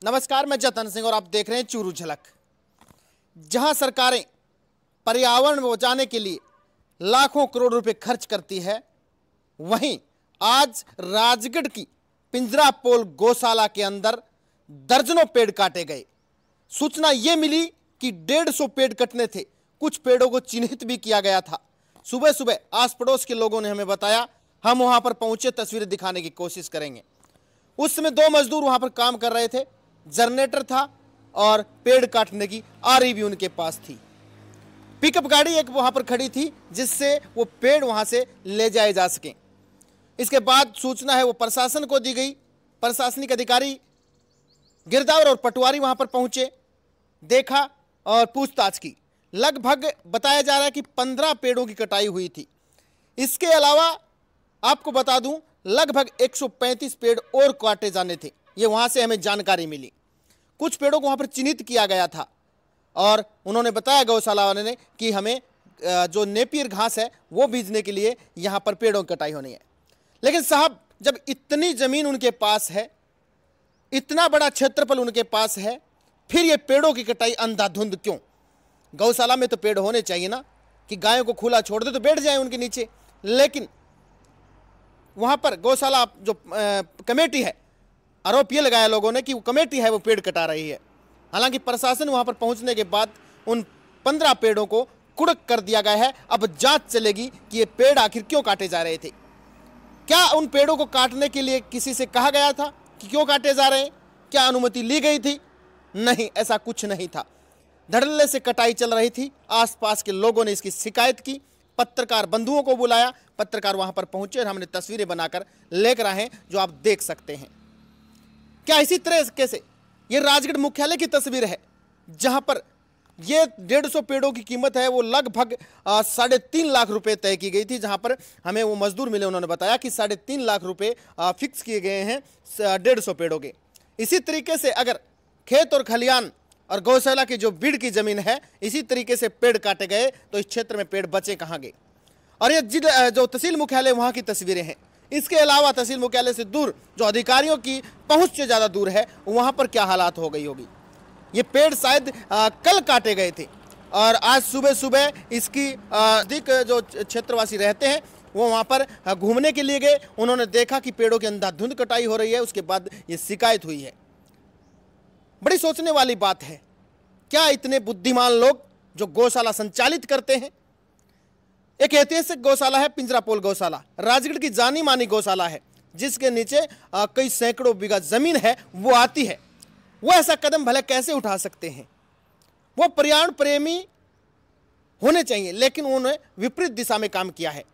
नमस्कार, मैं जतन सिंह और आप देख रहे हैं चूरू झलक। जहां सरकारें पर्यावरण बचाने के लिए लाखों करोड़ रुपए खर्च करती है, वहीं आज राजगढ़ की पिंजरापोल गौशाला के अंदर दर्जनों पेड़ काटे गए। सूचना ये मिली कि 150 पेड़ कटने थे। कुछ पेड़ों को चिन्हित भी किया गया था। सुबह सुबह आस पड़ोस के लोगों ने हमें बताया। हम वहां पर पहुंचे, तस्वीरें दिखाने की कोशिश करेंगे। उस समय 2 मजदूर वहां पर काम कर रहे थे। जनरेटर था और पेड़ काटने की आरी भी उनके पास थी। पिकअप गाड़ी एक वहां पर खड़ी थी जिससे वो पेड़ वहां से ले जाए जा सकें। इसके बाद सूचना है वो प्रशासन को दी गई। प्रशासनिक अधिकारी गिरदावर और पटवारी वहां पर पहुंचे, देखा और पूछताछ की। लगभग बताया जा रहा है कि 15 पेड़ों की कटाई हुई थी। इसके अलावा आपको बता दूं, लगभग 135 पेड़ और काटे जाने थे। ये वहां से हमें जानकारी मिली। कुछ पेड़ों को वहां पर चिन्हित किया गया था और उन्होंने बताया गौशाला वाले ने कि हमें जो नेपियर घास है वो बीजने के लिए यहां पर पेड़ों की कटाई होनी है। लेकिन साहब, जब इतनी जमीन उनके पास है, इतना बड़ा क्षेत्रफल उनके पास है, फिर ये पेड़ों की कटाई अंधाधुंध क्यों? गौशाला में तो पेड़ होने चाहिए ना, कि गायों को खुला छोड़ दे तो बैठ जाए उनके नीचे। लेकिन वहां पर गौशाला जो कमेटी है, आरोप ये लगाया लोगों ने कि वो कमेटी है वो पेड़ कटा रही है। हालांकि प्रशासन वहां पर पहुंचने के बाद उन 15 पेड़ों को कुड़क कर दिया गया है। अब जांच चलेगी कि ये पेड़ आखिर क्यों काटे जा रहे थे। क्या उन पेड़ों को काटने के लिए किसी से कहा गया था कि क्यों काटे जा रहे हैं? क्या अनुमति ली गई थी? नहीं, ऐसा कुछ नहीं था। धड़ल्ले से कटाई चल रही थी। आसपास के लोगों ने इसकी शिकायत की। पत्रकार बंधुओं को बुलाया। पत्रकार वहां पर पहुंचे और हमने तस्वीरें बनाकर लेकर आए हैं, जो आप देख सकते हैं। क्या इसी तरह कैसे ये राजगढ़ मुख्यालय की तस्वीर है, जहां पर ये 150 पेड़ों की कीमत है वो लगभग 3.5 लाख रुपए तय की गई थी। जहां पर हमें वो मजदूर मिले, उन्होंने बताया कि 3.5 लाख रुपए फिक्स किए गए हैं 150 पेड़ों के। इसी तरीके से अगर खेत और खलियान और गौशाला की जो बीड़ की जमीन है, इसी तरीके से पेड़ काटे गए तो इस क्षेत्र में पेड़ बचे कहाँ गए? और ये जो तहसील मुख्यालय वहां की तस्वीरें हैं। इसके अलावा तहसील मुख्यालय से दूर जो अधिकारियों की पहुंच से ज़्यादा दूर है, वहां पर क्या हालात हो गई होगी। ये पेड़ शायद कल काटे गए थे और आज सुबह सुबह इसकी अधिक जो क्षेत्रवासी रहते हैं वो वहां पर घूमने के लिए गए। उन्होंने देखा कि पेड़ों की अंधाधुंध कटाई हो रही है। उसके बाद ये शिकायत हुई है। बड़ी सोचने वाली बात है। क्या इतने बुद्धिमान लोग जो गौशाला संचालित करते हैं? एक ऐतिहासिक गौशाला है पिंजरापोल गौशाला, राजगढ़ की जानी मानी गौशाला है, जिसके नीचे कई सैकड़ों बीघा जमीन है वो आती है। वो ऐसा कदम भले कैसे उठा सकते हैं? वो पर्यावरण प्रेमी होने चाहिए, लेकिन उन्होंने विपरीत दिशा में काम किया है।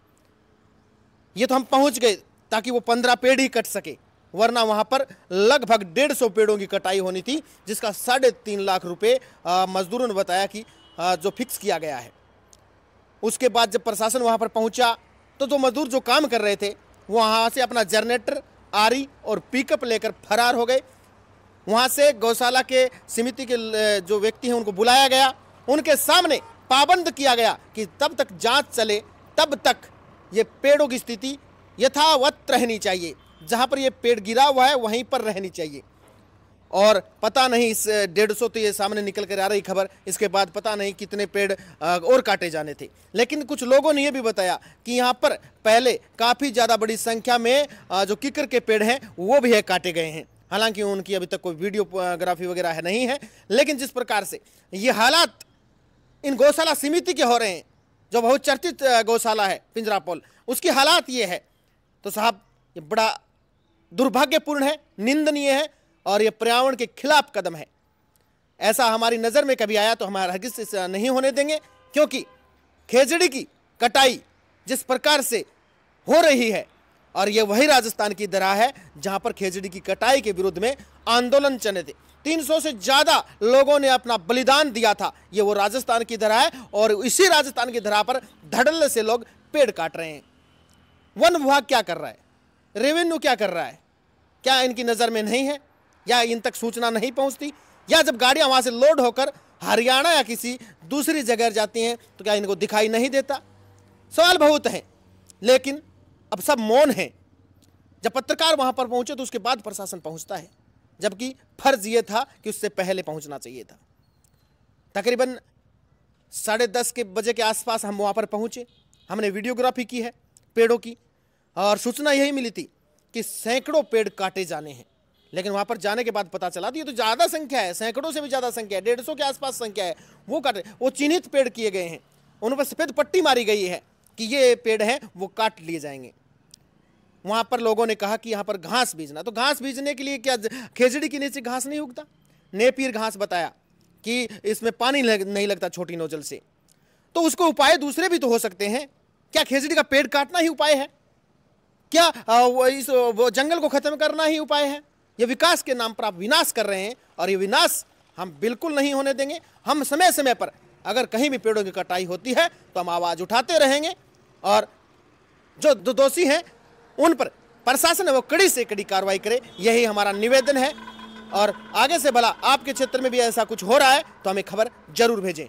ये तो हम पहुंच गए ताकि वो 15 पेड़ ही कट सके, वरना वहां पर लगभग 150 पेड़ों की कटाई होनी थी, जिसका 3.5 लाख रुपए मजदूरों ने बताया कि जो फिक्स किया गया है। उसके बाद जब प्रशासन वहां पर पहुंचा तो जो मजदूर जो काम कर रहे थे वो वहां से अपना जनरेटर, आरी और पिकअप लेकर फरार हो गए। वहां से गौशाला के समिति के जो व्यक्ति हैं उनको बुलाया गया। उनके सामने पाबंद किया गया कि तब तक जांच चले तब तक ये पेड़ों की स्थिति यथावत रहनी चाहिए। जहां पर ये पेड़ गिरा हुआ है वहीं पर रहनी चाहिए। और पता नहीं इस 150 तो ये सामने निकल कर आ रही खबर, इसके बाद पता नहीं कितने पेड़ और काटे जाने थे। लेकिन कुछ लोगों ने ये भी बताया कि यहाँ पर पहले काफ़ी ज़्यादा बड़ी संख्या में जो किकर के पेड़ हैं वो भी है काटे गए हैं। हालांकि उनकी अभी तक कोई वीडियोग्राफी वगैरह है नहीं है। लेकिन जिस प्रकार से ये हालात इन गौशाला समिति के हो रहे हैं, जो बहुचर्चित गौशाला है पिंजरापोल, उसकी हालात ये है, तो साहब ये बड़ा दुर्भाग्यपूर्ण है, निंदनीय है और ये पर्यावरण के खिलाफ कदम है। ऐसा हमारी नज़र में कभी आया तो हम हरगिज़ से नहीं होने देंगे, क्योंकि खेजड़ी की कटाई जिस प्रकार से हो रही है, और ये वही राजस्थान की धरा है जहां पर खेजड़ी की कटाई के विरुद्ध में आंदोलन चले थे। 300 से ज़्यादा लोगों ने अपना बलिदान दिया था। ये वो राजस्थान की धरा है और इसी राजस्थान की धरा पर धड़ल्ले से लोग पेड़ काट रहे हैं। वन विभाग क्या कर रहा है? रेवेन्यू क्या कर रहा है? क्या इनकी नज़र में नहीं है, या इन तक सूचना नहीं पहुंचती, या जब गाड़ियां वहां से लोड होकर हरियाणा या किसी दूसरी जगह जाती हैं तो क्या इनको दिखाई नहीं देता? सवाल बहुत हैं, लेकिन अब सब मौन हैं। जब पत्रकार वहां पर पहुंचे तो उसके बाद प्रशासन पहुंचता है। जबकि फर्ज ये था कि उससे पहले पहुंचना चाहिए था। तकरीबन 10:30 बजे के आसपास हम वहाँ पर पहुँचे। हमने वीडियोग्राफी की है पेड़ों की, और सूचना यही मिली थी कि सैकड़ों पेड़ काटे जाने हैं। लेकिन वहाँ पर जाने के बाद पता चला कि ये तो ज़्यादा संख्या है, सैकड़ों से भी ज़्यादा संख्या है, 150 के आसपास संख्या है। वो चिन्हित पेड़ किए गए हैं, उन पर सफ़ेद पट्टी मारी गई है कि ये पेड़ हैं, वो काट लिए जाएंगे। वहाँ पर लोगों ने कहा कि यहाँ पर घास बीजना, तो घास बीजने के लिए क्या खेजड़ी के नीचे घास नहीं उगता? नेपियर घास बताया कि इसमें पानी नहीं लगता छोटी नोजल से। तो उसको उपाय दूसरे भी तो हो सकते हैं। क्या खेजड़ी का पेड़ काटना ही उपाय है? क्या वो जंगल को खत्म करना ही उपाय है? ये विकास के नाम पर आप विनाश कर रहे हैं, और ये विनाश हम बिल्कुल नहीं होने देंगे। हम समय समय पर अगर कहीं भी पेड़ों की कटाई होती है तो हम आवाज़ उठाते रहेंगे, और जो दोषी हैं उन पर प्रशासन है वो कड़ी से कड़ी कार्रवाई करे, यही हमारा निवेदन है। और आगे से भला आपके क्षेत्र में भी ऐसा कुछ हो रहा है तो हमें खबर जरूर भेजें।